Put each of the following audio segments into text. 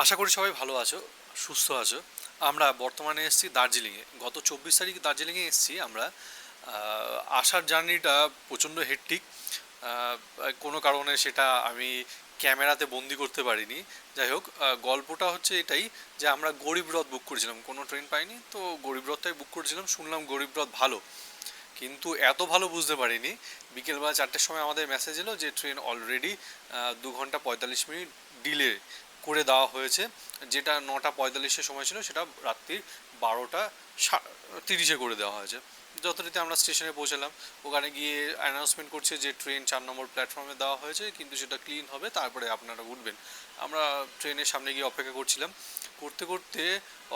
আশা করি সবাই ভালো আছো, সুস্থ আছো। আমরা বর্তমানে এসেছি দার্জিলিংয়ে। গত 24 তারিখ দার্জিলিংয়ে এসেছি আমরা। আসার জার্নিটা প্রচণ্ড হেক্টিক। কোনো কারণে সেটা আমি ক্যামেরাতে বন্দি করতে পারিনি। যাই হোক, গল্পটা হচ্ছে এটাই যে আমরা গরিব রথ বুক করেছিলাম, কোনো ট্রেন পাইনি তো গরিব রথটাই বুক করেছিলাম। শুনলাম গরিব রথ ভালো, কিন্তু এত ভালো বুঝতে পারিনি। বিকেলবেলা 4টের সময় আমাদের মেসেজ এলো যে ট্রেন অলরেডি 2 ঘন্টা 45 মিনিট ডিলে করে দেওয়া হয়েছে। যেটা 9টা 45-এর সময় ছিল সেটা রাত্রির 12টা 30-এ করে দেওয়া হয়েছে। যথারীতি আমরা স্টেশনে পৌঁছালাম। ওখানে গিয়ে অ্যানাউন্সমেন্ট করছে যে ট্রেন 4 নম্বর প্ল্যাটফর্মে দেওয়া হয়েছে, কিন্তু সেটা ক্লিন হবে, তারপরে আপনারা উঠবেন। আমরা ট্রেনের সামনে গিয়ে অপেক্ষা করছিলাম। করতে করতে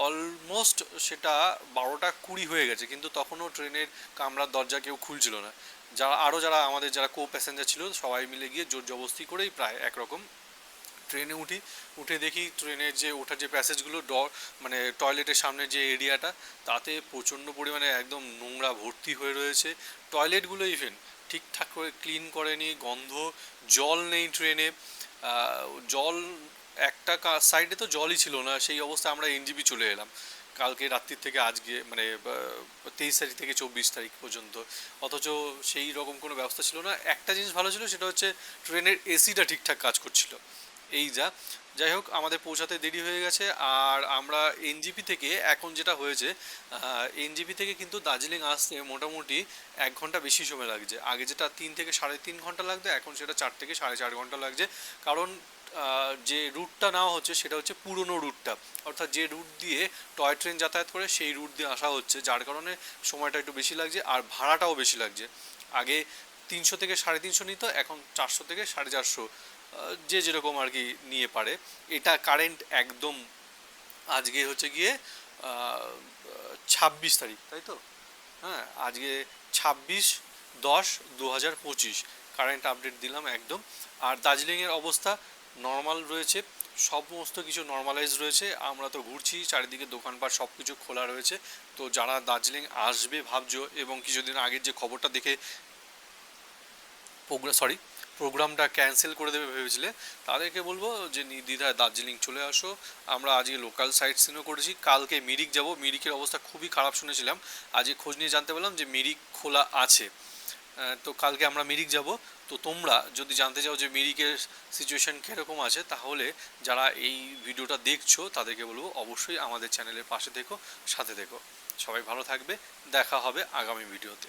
অলমোস্ট সেটা 12টা 20 হয়ে গেছে, কিন্তু তখনও ট্রেনের কামরার দরজা কেউ খুলছিল না। যারা আমাদের যারা কো প্যাসেঞ্জার ছিল সবাই মিলে গিয়ে জোর জবস্তি করেই প্রায় একরকম ট্রেনে উঠি। উঠে দেখি ট্রেনের যে ওঠার যে প্যাসেজগুলো মানে টয়লেটের সামনে যে এরিয়াটা, তাতে প্রচণ্ড পরিমাণে একদম নোংরা ভর্তি হয়ে রয়েছে। টয়লেটগুলো ইভেন ঠিকঠাক করে ক্লিন করেনি, গন্ধ। জল নেই ট্রেনে। জল একটা সাইডে তো জলই ছিল না, সেই অবস্থায় আমরা এনজিপি চলে এলাম কালকে রাত্রির থেকে আজকে, মানে 23 তারিখ থেকে 24 তারিখ পর্যন্ত। অথচ সেই রকম কোনো ব্যবস্থা ছিল না। একটা জিনিস ভালো ছিল, সেটা হচ্ছে ট্রেনের এসিটা ঠিকঠাক কাজ করছিল। এই যা, যাই হোক, আমাদের পৌঁছাতে দেরি হয়ে গেছে। আর আমরা এনজিপি থেকে এখন যেটা হয়েছে, এনজিপি থেকে কিন্তু দার্জিলিং আসতে মোটামুটি 1 ঘন্টা বেশি সময় লাগছে। আগে যেটা 3 থেকে সাড়ে 3 ঘন্টা লাগতো, এখন সেটা 4 থেকে সাড়ে 4 ঘন্টা লাগছে। কারণ যে রুটটা নেওয়া হচ্ছে সেটা হচ্ছে পুরনো রুটটা, অর্থাৎ যে রুট দিয়ে টয় ট্রেন যাতায়াত করে সেই রুট দিয়ে আসা হচ্ছে, যার কারণে সময়টা একটু বেশি লাগছে আর ভাড়াটাও বেশি লাগছে। আগে 300 থেকে 350 নিত, এখন 400 থেকে 450, যে যেরকম আর কি নিয়ে পারে। এটা কারেন্ট একদম আজকে হচ্ছে গিয়ে 26 তারিখ, তাই তো? হ্যাঁ, আজকে 26/10/2025 কারেন্ট আপডেট দিলাম একদম। আর দার্জিলিংয়ের অবস্থা নর্মাল রয়েছে, সমস্ত কিছু নর্মালাইজ রয়েছে। আমরা তো ঘুরছি, চারিদিকে দোকানপাট সব কিছু খোলা রয়েছে। তো যারা দার্জিলিং আসবে ভাবছো এবং কিছুদিন আগের যে খবরটা দেখে প্রোগ্রামটা ক্যান্সেল করে দেবে ভেবেছিলে, তাদেরকে বলবো যে নির্দ্বিধায় দার্জিলিং চলে আসো। আমরা আজকে লোকাল সাইট সিনও করেছি, কালকে মিরিক যাব। মিরিকের অবস্থা খুবই খারাপ শুনেছিলাম, আজকে খোঁজ নিয়ে জানতে পারলাম যে মিরিক খোলা আছে। তো কালকে আমরা মিরিক যাব। তো তোমরা যদি জানতে চাও যে মিরিকের সিচুয়েশন কীরকম আছে, তাহলে যারা এই ভিডিওটা দেখছো তাদেরকে বলবো অবশ্যই আমাদের চ্যানেলের পাশে থেকো, সাথে থেকো। সবাই ভালো থাকবে, দেখা হবে আগামী ভিডিওতে।